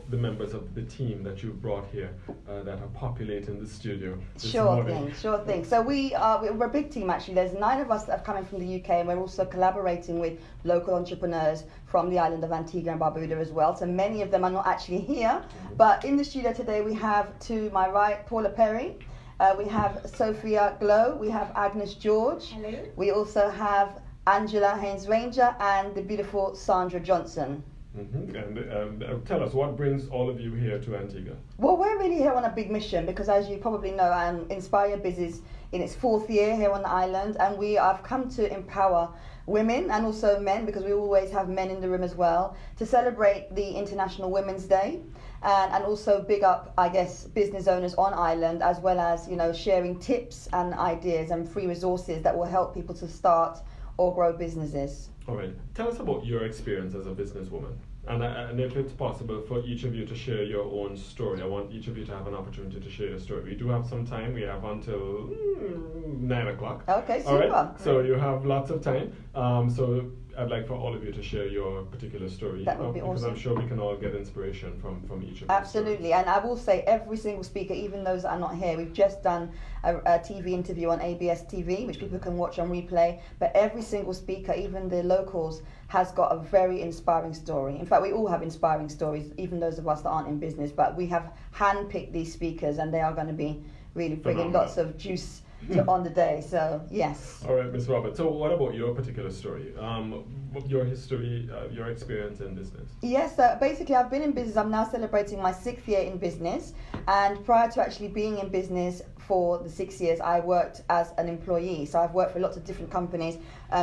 the members of the team that you've brought here that are populating the studio this Sure morning? thing. So we're a big team actually. There's 9 of us that have come in from the UK, and we're also collaborating with local entrepreneurs from the island of Antigua and Barbuda as well. So many of them are not actually here, but in the studio today we have, to my right, Paula Perry. We have Sophia Glow, we have Agnes George. Hello. We also have Angela Haynes Ranger and the beautiful Sandra Johnson. And tell us, what brings all of you here to Antigua? Well, we're really here on a big mission because, as you probably know, inspireurbiz is in its 4th year here on the island, and we have come to empower women and also men, because we always have men in the room as well, to celebrate the International Women's Day. And also big up, I guess, business owners on island, as well as, sharing tips and ideas and free resources that will help people to start or grow businesses. All right. Tell us about your experience as a businesswoman. And if it's possible for each of you to share your own story. I want each of you to have an opportunity to share your story. We do have some time. We have until 9 o'clock. Okay, super. All right. So you have lots of time. So I'd like for all of you to share your particular story. That would be because awesome. I'm sure we can all get inspiration from each of you. Absolutely. And I will say, every single speaker, even those that are not here, we've just done a TV interview on ABS TV, which people can watch on replay. But every single speaker, even the locals, has got a very inspiring story. In fact, we all have inspiring stories, even those of us that aren't in business. But we have handpicked these speakers, and they are going to be really bringing lots of juice on the day. So yes. All right, Ms. Roberts. So what about your particular story? Your history, your experience in business? Yes, so basically I've been in business. I'm now celebrating my 6th year in business, and prior to actually being in business for the 6 years, I worked as an employee. So I've worked for lots of different companies,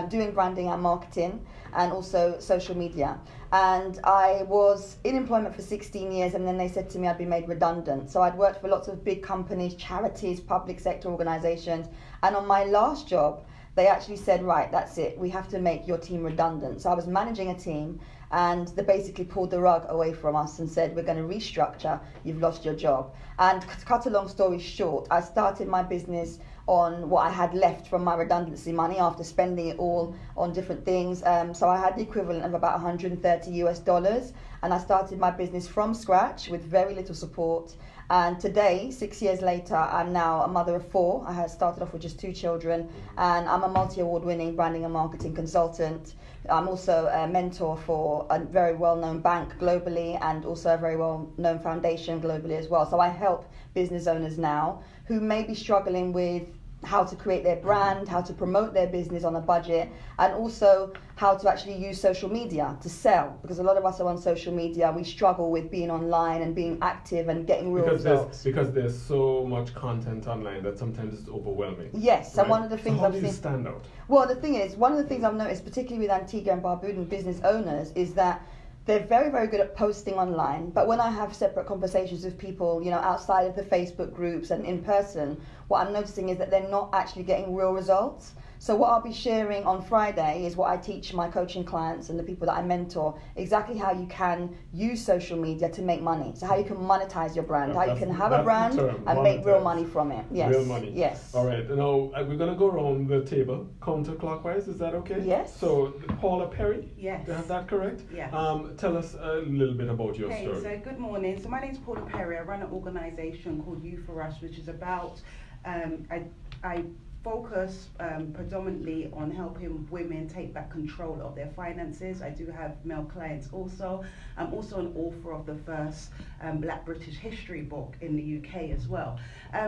doing branding and marketing, and also social media. And I was in employment for 16 years, and then they said to me I'd be made redundant. So I'd worked for lots of big companies, charities, public sector organizations. And on my last job, they actually said, right, that's it, we have to make your team redundant. So I was managing a team, and they basically pulled the rug away from us and said, we're going to restructure, you've lost your job. And to cut a long story short, I started my business on what I had left from my redundancy money after spending it all on different things. So I had the equivalent of about $130, and I started my business from scratch with very little support. And today, 6 years later, I'm now a mother of 4. I had started off with just 2 children, and I'm a multi-award winning branding and marketing consultant. I'm also a mentor for a very well-known bank globally, and also a very well-known foundation globally as well. So I help business owners now who may be struggling with how to create their brand, how to promote their business on a budget, and also how to actually use social media to sell. Because a lot of us are on social media, we struggle with being online and being active and getting real results. Because there's so much content online that sometimes it's overwhelming. Yes, right? And one of the things so how I've do you seen. stand out? Well, the thing is, one of the things I've noticed, particularly with Antigua and Barbudan business owners, is that they're very, very good at posting online. But when I have separate conversations with people, outside of the Facebook groups and in person, what I'm noticing is that they're not actually getting real results. So what I'll be sharing on Friday is what I teach my coaching clients and the people that I mentor, exactly how you can use social media to make money. So how you can monetize your brand, how you can have a brand and make real money from it. Yes. Real money. Yes. All right. Now we're going to go around the table counterclockwise. Is that okay? Yes. So Paula Perry. Yes. Is that correct? Yes. Tell us a little bit about your Okay, story. so good morning. So my name's Paula Perry. I run an organisation called You For Us, which is about, I focus predominantly on helping women take back control of their finances. I do have male clients also. I'm also an author of the first Black British history book in the UK as well.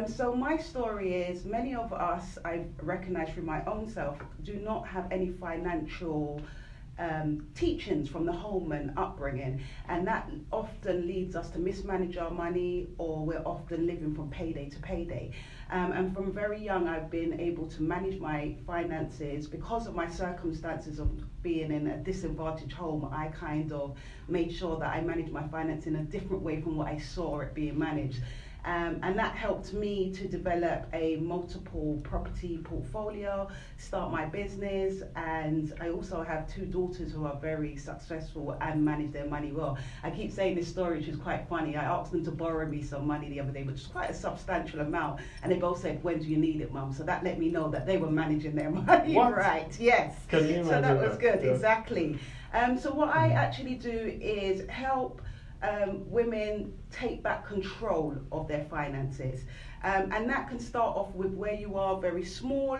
So my story is, many of us, I've recognised through my own self, do not have any financial teachings from the home and upbringing, and that often leads us to mismanage our money, or we're often living from payday to payday. And from very young, I've been able to manage my finances because of my circumstances of being in a disadvantaged home. I kind of made sure that I managed my finance in a different way from what I saw it being managed. And that helped me to develop a multiple property portfolio, start my business, and I also have 2 daughters who are very successful and manage their money well. I keep saying this story, which is quite funny. I asked them to borrow me some money the other day, which is quite a substantial amount, and they both said, "When do you need it, Mum?" So that let me know that they were managing their money right. Yes. Can you imagine so that was good, yeah. exactly. So what I actually do is help women take back control of their finances. And that can start off with where you are very small.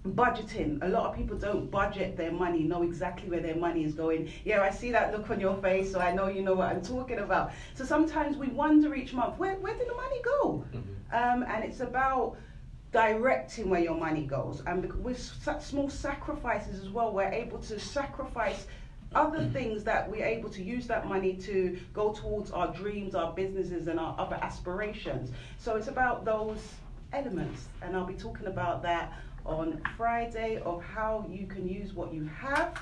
Budgeting. A lot of people don't budget their money, know exactly where their money is going. Yeah, I see that look on your face, so I know you know what I'm talking about. So sometimes we wonder each month, where did the money go? And it's about directing where your money goes. And with such small sacrifices as well, we're able to sacrifice other things that we're able to use that money to go towards our dreams, our businesses, and our other aspirations. So it's about those elements, and I'll be talking about that on Friday, of how you can use what you have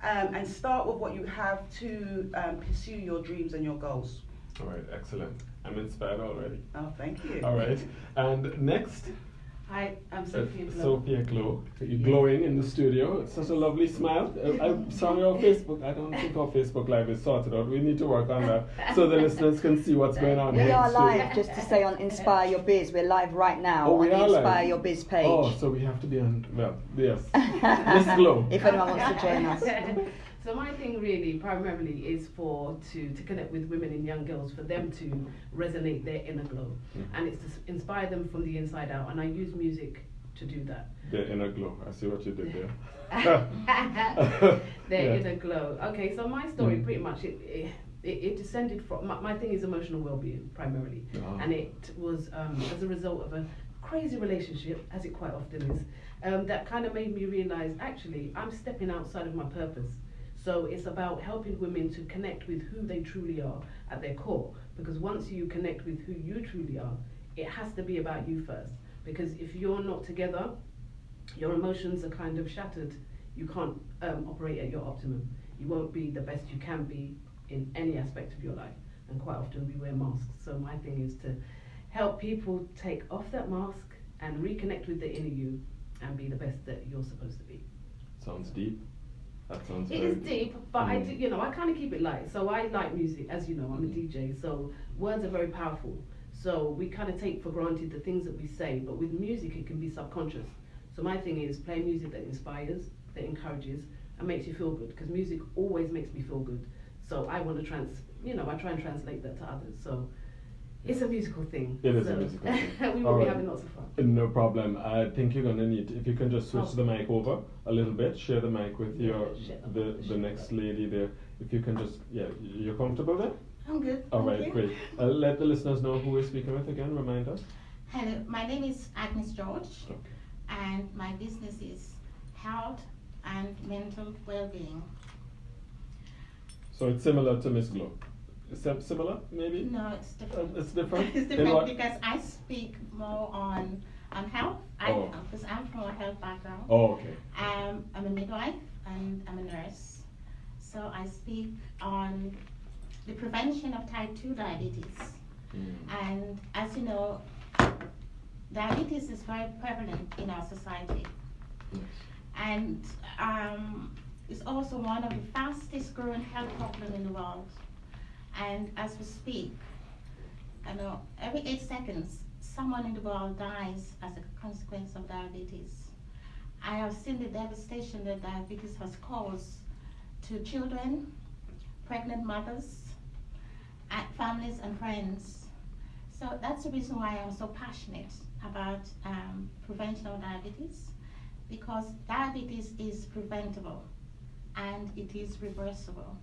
and start with what you have to pursue your dreams and your goals. All right, excellent. I'm inspired already. Oh, thank you. All right, and next, Hi, I'm Sophia Glow. Sophia Glow. You're glowing in the studio. It's such a lovely smile. I'm sorry, our Facebook, I don't think our Facebook Live is sorted out. We need to work on that so the listeners can see what's going on. We here. are live, just to say, on Inspire Your Biz. We're live right now on the Inspire Your Biz page. Oh, so we have to be on, well, yes. Miss Glow. If anyone wants to join us. So my thing really primarily is to connect with women and young girls, for them to resonate their inner glow. And it's to inspire them from the inside out, and I use music to do that. Their inner glow. I see what you did there. Their inner glow. Okay, so my story pretty much, it descended from, my thing is emotional well-being primarily. And it was as a result of a crazy relationship, as it quite often is, that kind of made me realise, actually, I'm stepping outside of my purpose. So it's about helping women to connect with who they truly are at their core. Because once you connect with who you truly are, it has to be about you first. Because if you're not together, your emotions are kind of shattered. You can't operate at your optimum. You won't be the best you can be in any aspect of your life. And quite often we wear masks. So my thing is to help people take off that mask and reconnect with the inner you and be the best that you're supposed to be. Sounds deep. That sounds It is deep, but I do, I kind of keep it light. So I like music, as you know, I'm a DJ, so words are very powerful. So we kind of take for granted the things that we say, but with music it can be subconscious. So my thing is play music that inspires, that encourages, and makes you feel good, because music always makes me feel good. So I want to I try and translate that to others. So it's a musical thing. It is a musical thing. We will be having lots of fun. No problem. I think you're gonna need, if you can just switch the mic over a little bit, share the mic with the next lady there. If you can just, you're comfortable there? I'm good. All right, great. Let the listeners know who we're speaking with again. Remind us. Hello, my name is Agnes George, and my business is health and mental well-being. So it's similar to Miss Glow. Is that similar, maybe? No, it's different. It's different? It's different because I speak more on health, because I'm from a health background. Oh, okay. I'm a midwife and I'm a nurse. So I speak on the prevention of type 2 diabetes. And as you know, diabetes is very prevalent in our society. And it's also one of the fastest growing health problems in the world. And as we speak, every 8 seconds, someone in the world dies as a consequence of diabetes. I have seen the devastation that diabetes has caused to children, pregnant mothers, families and friends. So that's the reason why I'm so passionate about prevention of diabetes, because diabetes is preventable and it is reversible.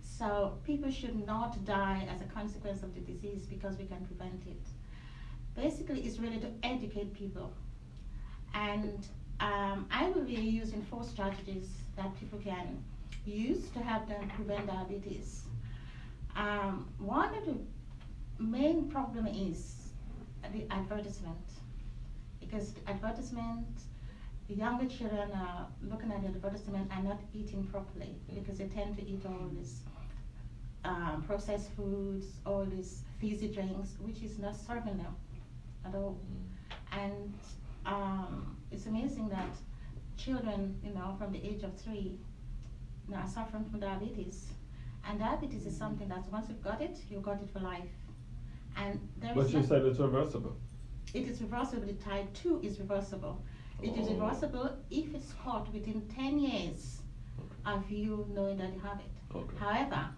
So people should not die as a consequence of the disease because we can prevent it. Basically, it's really to educate people. And I will be using 4 strategies that people can use to help them prevent diabetes. One of the main problem is the advertisement. Because the advertisement, the younger children are looking at the advertisement and not eating properly because they tend to eat all this processed foods, all these fizzy drinks, which is not serving them at all. And it's amazing that children, from the age of 3, are suffering from diabetes. And diabetes is something that once you've got it, you've got it for life. And but you said it's reversible. It is reversible. The type 2 is reversible. It is reversible if it's caught within 10 years of you knowing that you have it. However,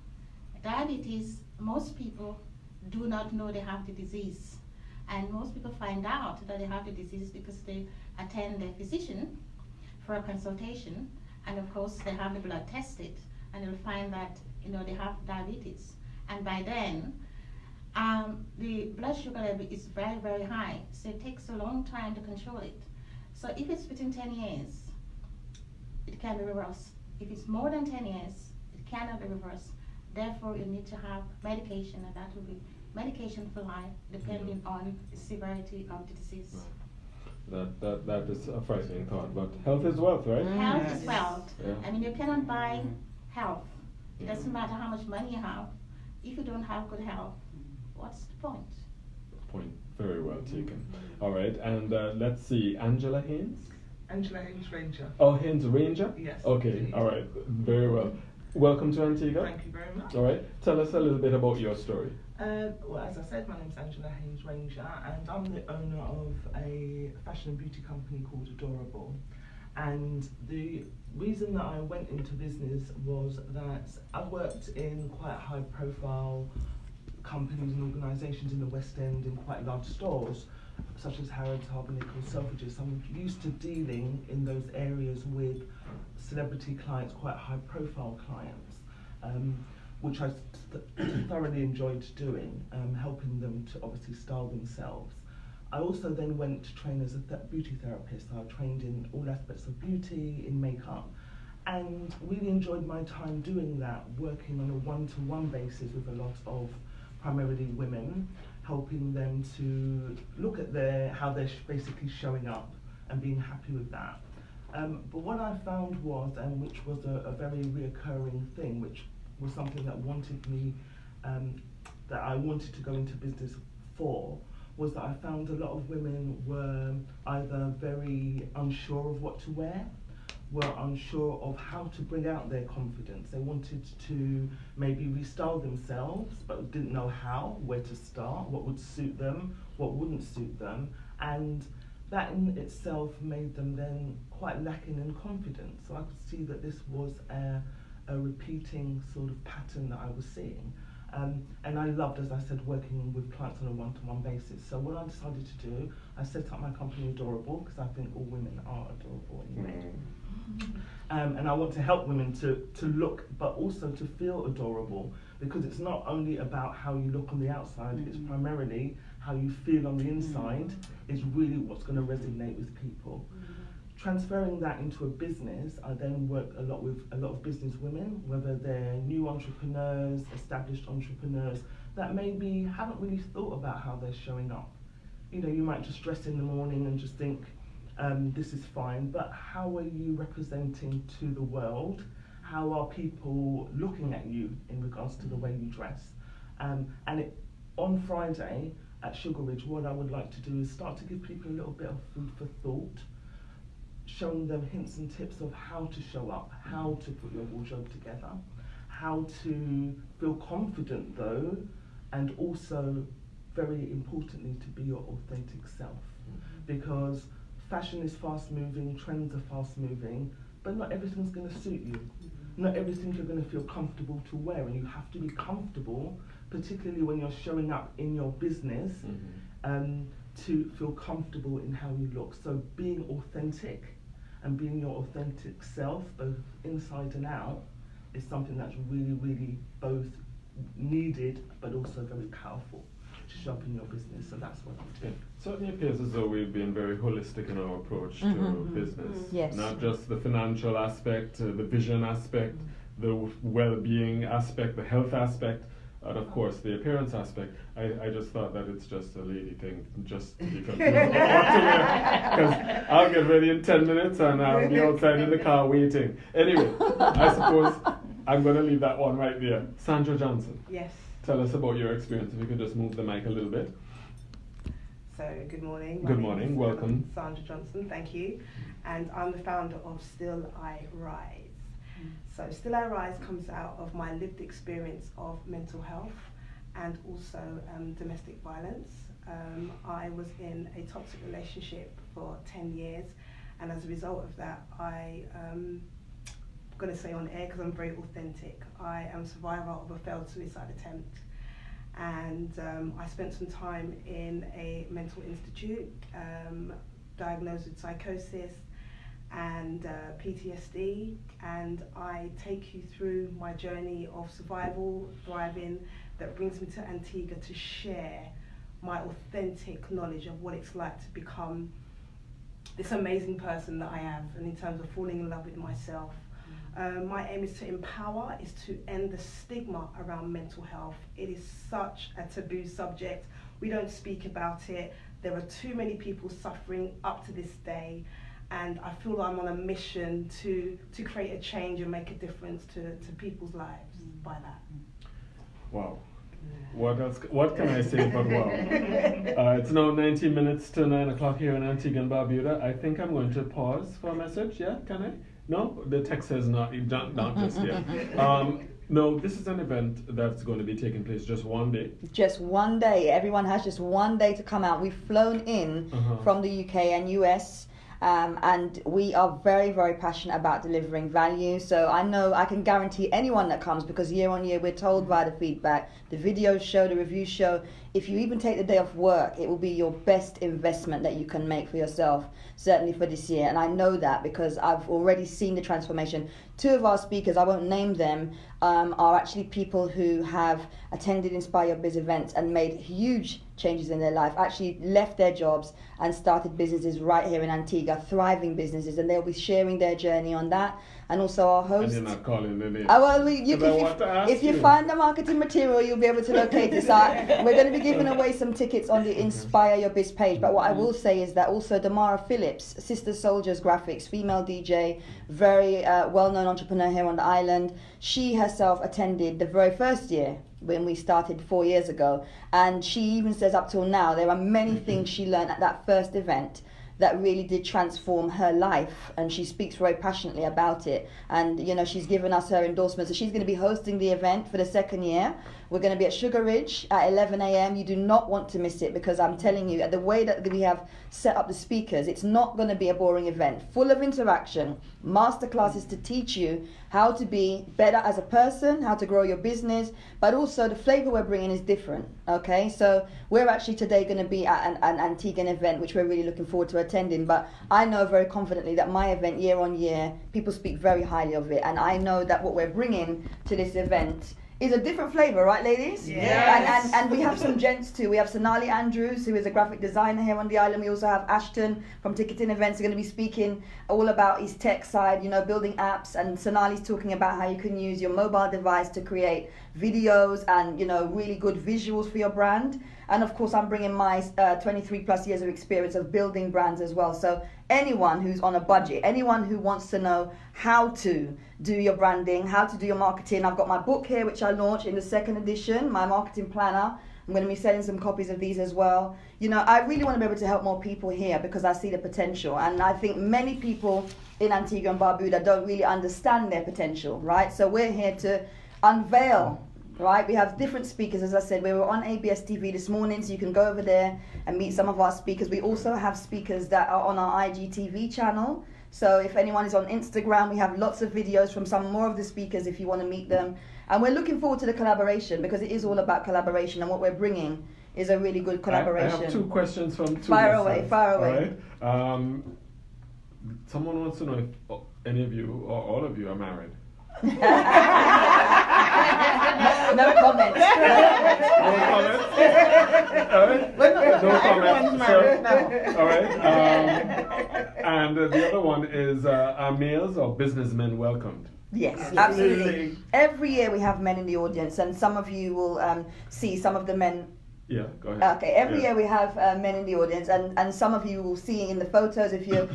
diabetes, most people do not know they have the disease. And most people find out that they have the disease because they attend their physician for a consultation, and of course they have the blood tested, and they'll find that they have diabetes. And by then, the blood sugar level is very, very high, so it takes a long time to control it. So if it's within 10 years, it can be reversed. If it's more than 10 years, it cannot be reversed. Therefore, you need to have medication, and that will be medication for life, depending on the severity of the disease. That is a frightening thought, but health is wealth, right? Health is wealth. Yeah. I mean, you cannot buy health. It doesn't matter how much money you have. If you don't have good health, what's the point? Point very well taken. All right, and let's see, Angela Haynes? Angela Haynes Ranger. Oh, Haynes Ranger? Yes. Okay, indeed. all right, very well. Welcome to Antigua. Thank you very much. All right, tell us a little bit about your story. Well, as I said, my name's Angela Haynes Ranger, and I'm the owner of a fashion and beauty company called Adorable. And the reason that I went into business was that I worked in quite high-profile companies and organisations in the West End in quite large stores, such as Harrods, Harbour Nichols, Selfridges. I'm used to dealing in those areas with celebrity clients, quite high-profile clients, which I thoroughly enjoyed doing, helping them to obviously style themselves. I also then went to train as a beauty therapist. I trained in all aspects of beauty, in makeup, and really enjoyed my time doing that, working on a one-to-one basis with a lot of primarily women, helping them to look at how they're basically showing up and being happy with that. But what I found was, and which was a very reoccurring thing, which was something that that I wanted to go into business for, was that I found a lot of women were either very unsure of what to wear, were unsure of how to bring out their confidence. They wanted to maybe restyle themselves, but didn't know how, where to start, what would suit them, what wouldn't suit them, and that in itself made them then quite lacking in confidence. So I could see that this was a repeating sort of pattern that I was seeing. And I loved, as I said, working with clients on a one-to-one basis. So what I decided to do, I set up my company Adorable, because I think all women are adorable anyway. And I want to help women to look, but also to feel adorable, because it's not only about how you look on the outside, it's primarily how you feel on the inside is really what's going to resonate with people. Transferring that into a business, I then work a lot with a lot of business women, whether they're new entrepreneurs, established entrepreneurs, that maybe haven't really thought about how they're showing up. You know, you might just dress in the morning and just think, this is fine, but how are you representing to the world? How are people looking at you in regards to the way you dress? On Friday at Sugar Ridge, what I would like to do is start to give people a little bit of food for thought, showing them hints and tips of how to show up, how to put your wardrobe together, how to feel confident though, and also, very importantly, to be your authentic self. Because fashion is fast moving, trends are fast moving, but not everything's going to suit you. Not everything you're going to feel comfortable to wear, and you have to be comfortable, particularly when you're showing up in your business, to feel comfortable in how you look. So being authentic and being your authentic self, both inside and out, is something that's really, really both needed, but also very powerful to show up in your business. So that's what I'm doing. It certainly appears as though we've been very holistic in our approach to business. Yes. Not just the financial aspect, the vision aspect, the well-being aspect, the health aspect, and of course the appearance aspect. I just thought that it's just a lady thing, just because I'll get ready in 10 minutes and I'll be outside in the car waiting. Anyway, I suppose I'm going to leave that one right there. Sandra Johnson. Yes. Tell us about your experience. If you could just move the mic a little bit. So, good morning. Good morning, welcome. Sandra Johnson, thank you. And I'm the founder of Still I Rise. So, Still I Rise comes out of my lived experience of mental health and also domestic violence. I was in a toxic relationship for 10 years, and as a result of that, I going to say on air because I'm very authentic. I am a survivor of a failed suicide attempt, and I spent some time in a mental institute, diagnosed with psychosis and PTSD, and I take you through my journey of survival, thriving, that brings me to Antigua to share my authentic knowledge of what it's like to become this amazing person that I am, and in terms of falling in love with myself. My aim is to empower, is to end the stigma around mental health. It is such a taboo subject. We don't speak about it. There are too many people suffering up to this day, and I feel I'm on a mission to create a change and make a difference to people's lives by that. Wow. What else? What can I say but wow? It's now 19 minutes to 9 o'clock here in Antigua and Barbuda. I think I'm going to pause for a message. Yeah, can I? No? The text says not just yet. No, this is an event that's going to be taking place just one day. Just one day. Everyone has just one day to come out. We've flown in from the UK and US. And we are very, very passionate about delivering value. So I know I can guarantee anyone that comes, because year on year we're told via the feedback, the videos show, the reviews show, if you even take the day off work, it will be your best investment that you can make for yourself, certainly for this year. And I know that because I've already seen the transformation. Two of our speakers, I won't name them, are actually people who have attended Inspire Your Biz events and made huge changes in their life, actually left their jobs and started businesses right here in Antigua, thriving businesses, and they'll be sharing their journey on that. And also our host. And you're not calling the name. If you find the marketing material, you'll be able to locate this. We're going to be giving away some tickets on the Inspire Your Biz page. But what I will say is that also Damara Phillips, Sister Soldiers Graphics, female DJ, very well-known entrepreneur here on the island. She herself attended the very first year when we started 4 years ago. And she even says up till now, there are many things she learned at that first event that really did transform her life, and she speaks very passionately about it. And you know, she's given us her endorsement, so she's going to be hosting the event for the second year. We're going to be at Sugar Ridge at 11 a.m. You do not want to miss it, because I'm telling you, the way that we have set up the speakers, it's not going to be a boring event, full of interaction, masterclasses to teach you how to be better as a person, how to grow your business, but also the flavor we're bringing is different. Okay, so we're actually today going to be at an Antiguan event, which we're really looking forward to attending. But I know very confidently that my event, year on year, people speak very highly of it, and I know that what we're bringing to this event is a different flavor, right, ladies? Yes. And we have some gents too. We have Sonali Andrews, who is a graphic designer here on the island. We also have Ashton from Ticketing Events, who's going to be speaking all about his tech side, you know, building apps. And Sonali's talking about how you can use your mobile device to create videos and, you know, really good visuals for your brand. And of course, I'm bringing my 23 plus years of experience of building brands as well. So anyone who's on a budget, anyone who wants to know how to do your branding, how to do your marketing, I've got my book here, which I launched in the second edition, my marketing planner. I'm going to be selling some copies of these as well. You know, I really want to be able to help more people here because I see the potential. And I think many people in Antigua and Barbuda don't really understand their potential, right? So we're here to unveil. Right, we have different speakers. As I said, we were on ABS TV this morning, so you can go over there and meet some of our speakers. We also have speakers that are on our IGTV channel. So if anyone is on Instagram, we have lots of videos from some more of the speakers if you want to meet them. And we're looking forward to the collaboration because it is all about collaboration, and what we're bringing is a really good collaboration. I have two questions from two Fire away. All right. Someone wants to know if any of you or all of you are married. No comments. No comments. All right. No comments. So, all right. And the other one is: are males or businessmen welcomed? Yes, absolutely. Every year we have men in the audience, and some of you will see some of the men. Yeah, go ahead. Okay, every year we have men in the audience, and some of you will see in the photos. If you're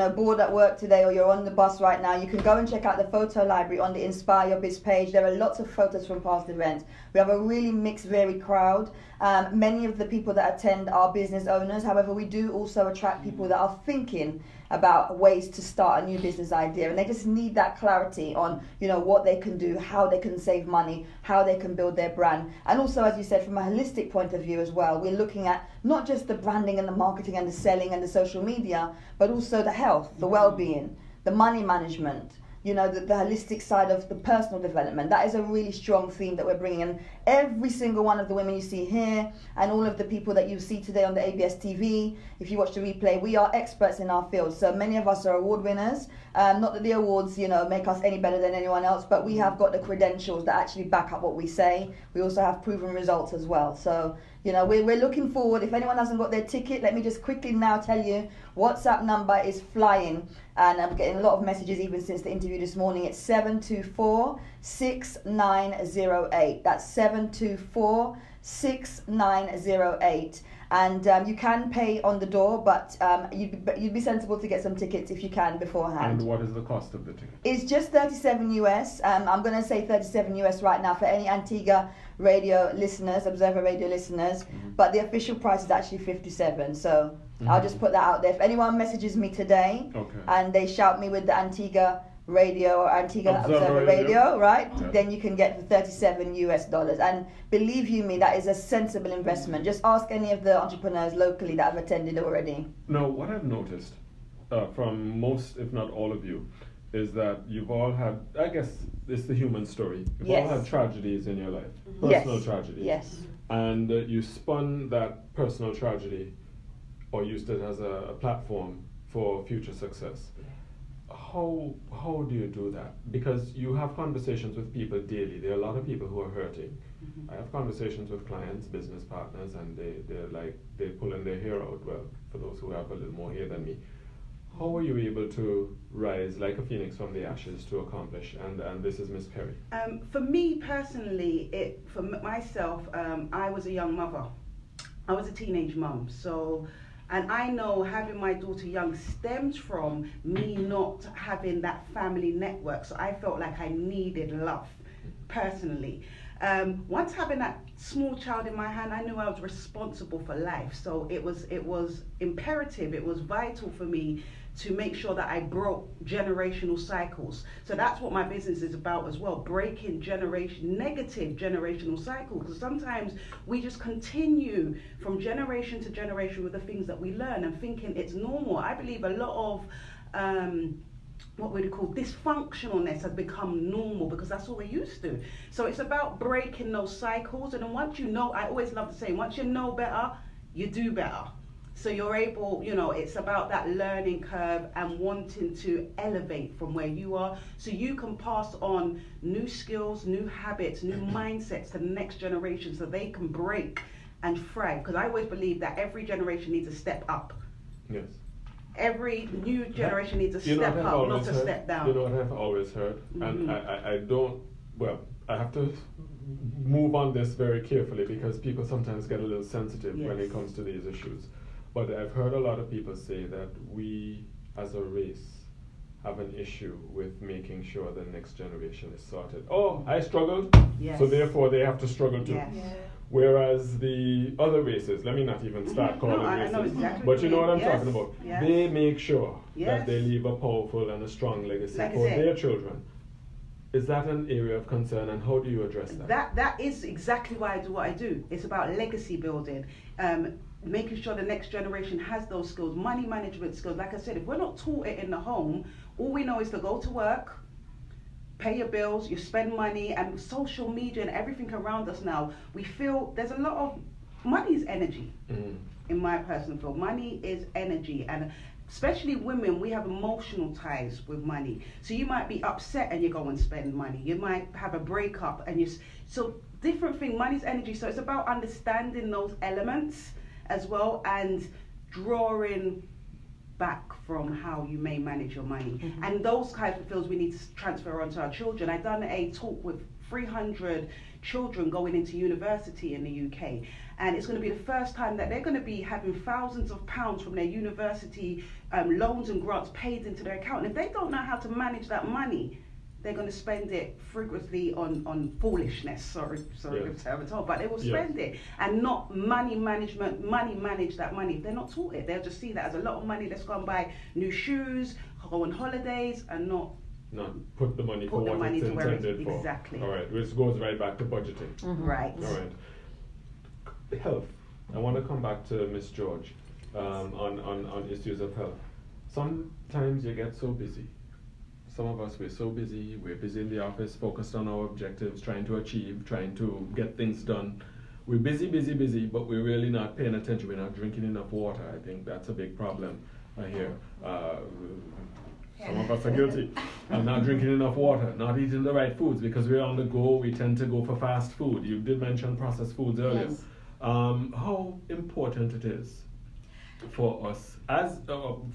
bored at work today or you're on the bus right now, you can go and check out the photo library on the Inspire Your Biz page. There are lots of photos from past events. We have a really mixed, varied crowd. Many of the people that attend are business owners. However, we do also attract people that are thinking about ways to start a new business idea, and they just need that clarity on, you know, what they can do, how they can save money, how they can build their brand. And also, as you said, from a holistic point of view as well, we're looking at not just the branding and the marketing and the selling and the social media, but also the health, the well-being, the money management, you know, the holistic side of the personal development. That is a really strong theme that we're bringing in. Every single one of the women you see here and all of the people that you see today on the ABS TV, if you watch the replay, we are experts in our field. So many of us are award winners. Not that the awards, you know, make us any better than anyone else, but we have got the credentials that actually back up what we say. We also have proven results as well. So, you know, we're looking forward. If anyone hasn't got their ticket, let me just quickly now tell you, WhatsApp number is flying. And I'm getting a lot of messages even since the interview this morning. It's 724-6908. That's 724-6908. And you can pay on the door, but you'd be sensible to get some tickets if you can beforehand. And what is the cost of the ticket? It's just 37 US. I'm going to say 37 US right now for any Antigua radio listeners, Observer radio listeners. But the official price is actually 57. So I'll just put that out there. If anyone messages me today and they shout me with the Antigua radio or Antigua Observer radio, right? Yeah. Then you can get the 37 US dollars. And believe you me, that is a sensible investment. Just ask any of the entrepreneurs locally that have attended already. Now, what I've noticed from most, if not all of you, is that you've all had, I guess it's the human story. You've all had tragedies in your life, personal tragedies. Yes. And you spun that personal tragedy or used it as a platform for future success. How do you do that? Because you have conversations with people daily. There are a lot of people who are hurting. I have conversations with clients, business partners, and they're pulling their hair out. Well, for those who have a little more hair than me. How are you able to rise like a phoenix from the ashes to accomplish? And this is Miss Perry. For me personally, for myself, I was a young mother. I was a teenage mum. And I know having my daughter young stems from me not having that family network. So I felt like I needed love, personally. Once having that small child in my hand, I knew I was responsible for life. So it was imperative, it was vital for me to make sure that I broke generational cycles. So that's what my business is about as well, breaking negative generational cycles. Because sometimes we just continue from generation to generation with the things that we learn and thinking it's normal. I believe a lot of what we'd call dysfunctionalness has become normal because that's what we're used to. So it's about breaking those cycles. And then once you know, I always love to say, once you know better, you do better. So you're able, it's about that learning curve and wanting to elevate from where you are so you can pass on new skills, new habits, new mindsets to the next generation so they can break and thrive. Because I always believe that every generation needs a step up. Yes. Every new generation needs a step up, not a step down. You know what I've always heard? And I have to move on this very carefully because people sometimes get a little sensitive when it comes to these issues. But I've heard a lot of people say that we, as a race, have an issue with making sure the next generation is sorted. Oh, I struggled, so therefore they have to struggle too. Yes. Yeah. Whereas the other races, let me not even start calling races, know exactly but you know what I'm talking about. Yes. They make sure that they leave a powerful and a strong legacy for their children. Is that an area of concern, and how do you address that? That is exactly why I do what I do. It's about legacy building. Making sure the next generation has those skills, money management skills. Like I said, if we're not taught it in the home, all we know is to go to work, pay your bills, you spend money, and social media and everything around us now, we feel there's a lot of, money is energy, in my personal field. Money is energy, and especially women, we have emotional ties with money. So you might be upset and you go and spend money. You might have a breakup and so different thing, money's energy. So it's about understanding those elements as well and drawing back from how you may manage your money. And those kinds of fields we need to transfer onto our children. I've done a talk with 300 children going into university in the UK, and it's going to be the first time that they're going to be having thousands of pounds from their university loans and grants paid into their account. And if they don't know how to manage that money, they're going to spend it frivolously on foolishness, sorry to have it all, but they will spend it and not manage that money. If they're not taught it, they'll just see that as a lot of money. Let's go and buy new shoes, go on holidays, and not put the money for what it's intended for. Exactly. All right, which goes right back to budgeting. Right. All right. Health. I want to come back to Miss Some of us, we're so busy. We're busy in the office, focused on our objectives, trying to achieve, trying to get things done. We're busy, but we're really not paying attention. We're not drinking enough water. I think that's a big problem here. Some of us are guilty. Not drinking enough water, not eating the right foods, because we're on the go. We tend to go for fast food. You did mention processed foods earlier. Yes. How important it is for us as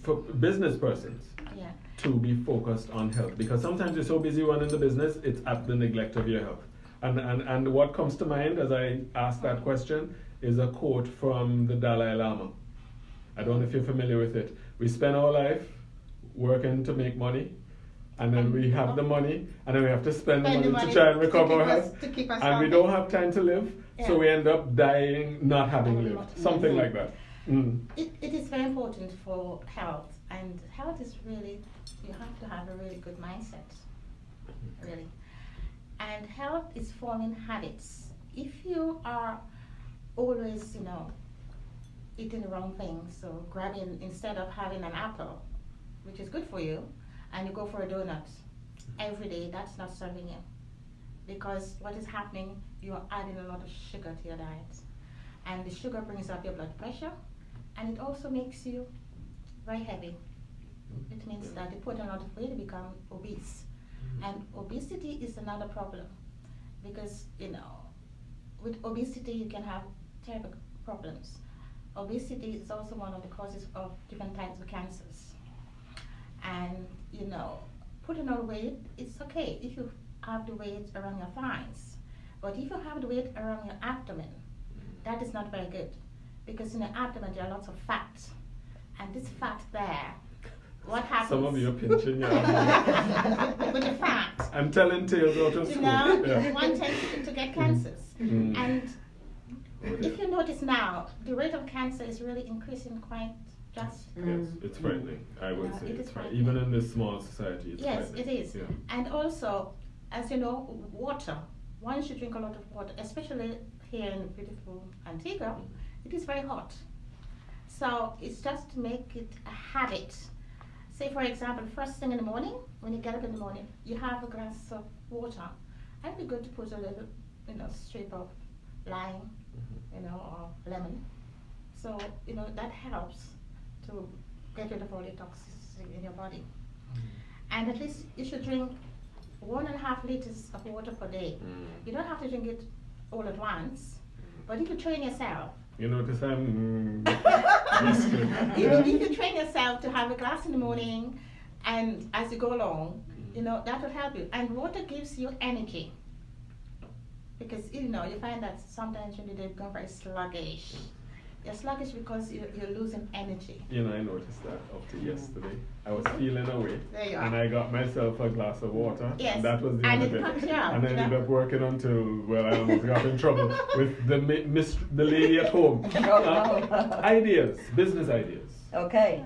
for business persons Yeah. to be focused on health, because sometimes you're so busy running the business, it's at the neglect of your health. And what comes to mind as I ask that question is a quote from the Dalai Lama. I don't know if you're familiar with it. We spend our life working to make money, and then we have the money, and then we have to spend the money to try and recover our health, and we don't have time to live, so we end up dying not having lived. Something like that. It is very important for health, and health is really, you have to have a really good mindset, really. And health is forming habits. If you are always, eating the wrong things, so grabbing, instead of having an apple, which is good for you, and you go for a donut every day, that's not serving you. Because what is happening, you are adding a lot of sugar to your diet. And the sugar brings up your blood pressure, and it also makes you very heavy. It means that you put on a lot of weight, you become obese. And obesity is another problem, because with obesity you can have terrible problems. Obesity is also one of the causes of different types of cancers. And putting on weight, it's okay if you have the weight around your thighs, but if you have the weight around your abdomen, that is not very good, because in the abdomen there are lots of fat, and this fat there, what happens? Some of you are pinching your with the fat. I'm telling tales out of school. One tends to get cancers. And if you notice now, the rate of cancer is really increasing quite drastically. Yes, it's frightening. I would say it it's is frightening. Even in this small society, it's yes, frightening. it is. Yeah. And also, as you know, water. One should drink a lot of water, especially here in beautiful Antigua. It is very hot. So it's just to make it a habit. Say, for example, first thing in the morning, when you get up in the morning, you have a glass of water. And it'd be good to put a little, strip of lime, or lemon. So, that helps to get rid of all the toxicity in your body. And at least you should drink 1.5 liters of water per day. You don't have to drink it all at once, but if you train yourself, You notice I'm if you train yourself to have a glass in the morning, and as you go along, that will help you. And water gives you energy, because you find that sometimes when you become very sluggish. You're sluggish because you're losing energy. I noticed that up to yesterday. I was feeling away, There you are. and I got myself a glass of water, Yes, and that was the and end it of it. pumped you out, And I ended up working until, I almost got in trouble with the lady at home. Ideas, business ideas. Okay.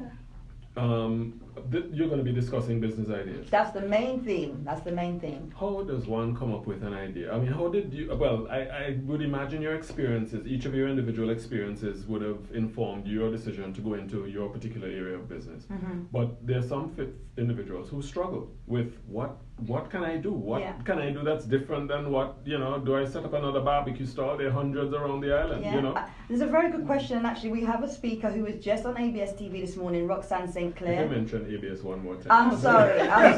You're going to be discussing business ideas. That's the main theme. That's the main thing. How does one come up with an idea? I mean, how did you, I would imagine your experiences, each of your individual experiences would have informed your decision to go into your particular area of business. But there's some individuals who struggle with what can I do? What can I do that's different than what, do I set up another barbecue stall? There are hundreds around the island, There's a very good question, and actually we have a speaker who was just on ABS TV this morning, Roxanne St. Clair. You can mention ABS one more time. I'm sorry. I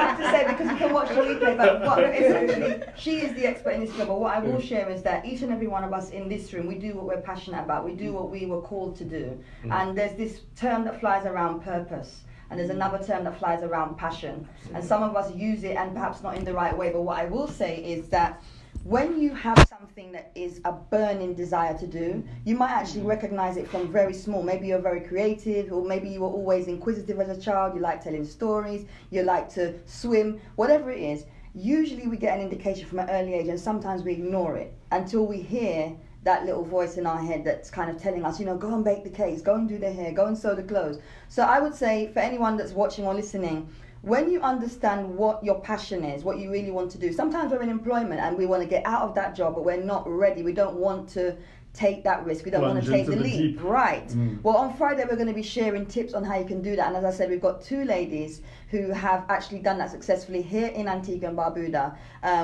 have to say, because you can watch the replay, but essentially, she is the expert in this field. But what I will share is that each and every one of us in this room, we do what we're passionate about. We do what we were called to do. And there's this term that flies around, purpose. And there's another term that flies around, passion. And some of us use it, and perhaps not in the right way. But what I will say is that when you have something that is a burning desire to do, you might actually recognize it from very small. Maybe you're very creative, or maybe you were always inquisitive as a child. You like telling stories, you like to swim, whatever it is. Usually we get an indication from an early age, and sometimes we ignore it until we hear that little voice in our head that's kind of telling us, go and bake the cakes, go and do the hair, go and sew the clothes. So I would say, for anyone that's watching or listening, when you understand what your passion is, what you really want to do, sometimes we're in employment and we want to get out of that job, but we're not ready. We don't want to take that risk. We don't want Plunge to take the into the leap. deep. Right. Well, on Friday, we're going to be sharing tips on how you can do that. And as I said, we've got 2 ladies who have actually done that successfully here in Antigua and Barbuda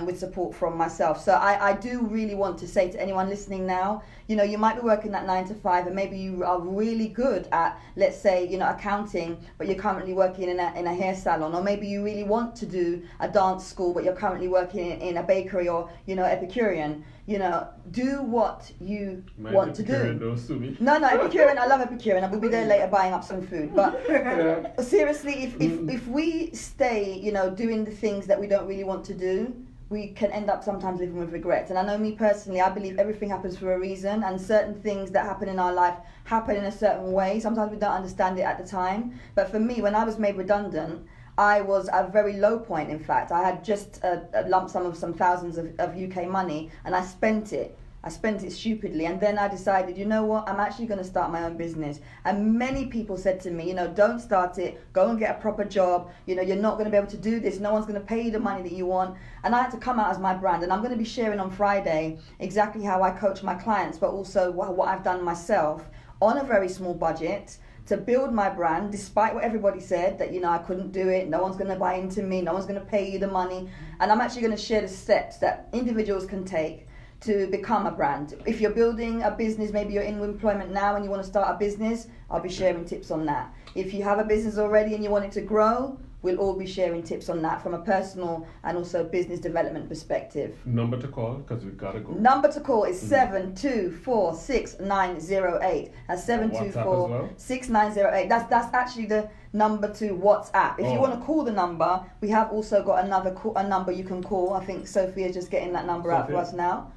with support from myself. So I do really want to say to anyone listening now, you know, you might be working that 9 to 5 and maybe you are really good at, let's say, you know, accounting, but you're currently working in a hair salon, or maybe you really want to do a dance school, but you're currently working in a bakery or, you know, Epicurean. You know, do what you want to do. No, Epicurean, I love Epicurean. I will be there later buying up some food. But seriously, if we stay, you know, doing the things that we don't really want to do, we can end up sometimes living with regrets. And I know me personally, I believe everything happens for a reason, and certain things that happen in our life happen in a certain way. Sometimes we don't understand it at the time. But for me, when I was made redundant, I was at a very low point, in fact. I had just a lump sum of some thousands of UK money, and I spent it. I spent it stupidly, and then I decided, you know what, I'm actually going to start my own business. And many people said to me, you know, don't start it, go and get a proper job, you know, you're not going to be able to do this, no one's going to pay you the money that you want. And I had to come out as my brand, and I'm going to be sharing on Friday exactly how I coach my clients, but also what I've done myself on a very small budget, to build my brand, despite what everybody said, that, you know, I couldn't do it, no one's going to buy into me, no one's going to pay you the money. And I'm actually going to share the steps that individuals can take to become a brand. If you're building a business, maybe you're in employment now and you want to start a business, I'll be sharing tips on that. If you have a business already and you want it to grow, we'll all be sharing tips on that from a personal and also business development perspective. Number to call, because we've got to go. Number to call is 7246908. That's 7246908. That's actually the number to WhatsApp. If you want to call the number, we have also got a number you can call. I think Sophia's just getting that number out for us now.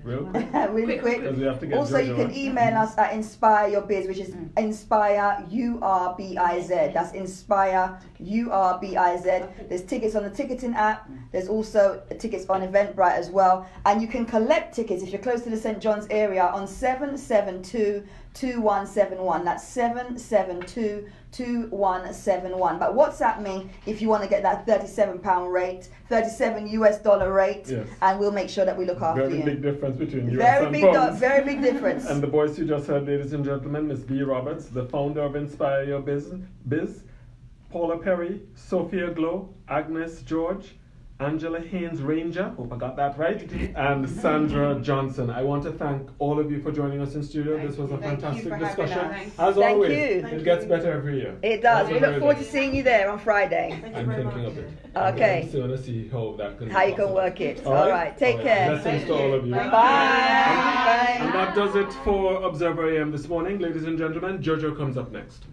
Real quick. Really quick. We have to get Also, you can email us at inspireurbiz, which is inspireurbiz. That's inspireurbiz. There's tickets on the ticketing app. There's also tickets on Eventbrite as well. And you can collect tickets if you're close to the St. John's area on 772-2171. That's 772-2171. But WhatsApp me if you want to get that £37 rate, $37 rate, yes. And we'll make sure that we look after Very you. big difference between US and pounds. Very big difference. And the voice you just heard, ladies and gentlemen, Miss B. Roberts, the founder of Inspire Your Biz, Paula Perry, Sophia Glow, Agnes George, Angela Haynes Ranger, hope I got that right, and Sandra Johnson. I want to thank all of you for joining us in studio. This was a fantastic discussion. As always, it gets better every year. It does. We look forward to seeing you there on Friday. I'm thinking of it. Okay. So I want to see how that can How you can work it. All right. Take care. Blessings to all of you. Bye. And that does it for Observer AM this morning. Ladies and gentlemen, Jojo comes up next.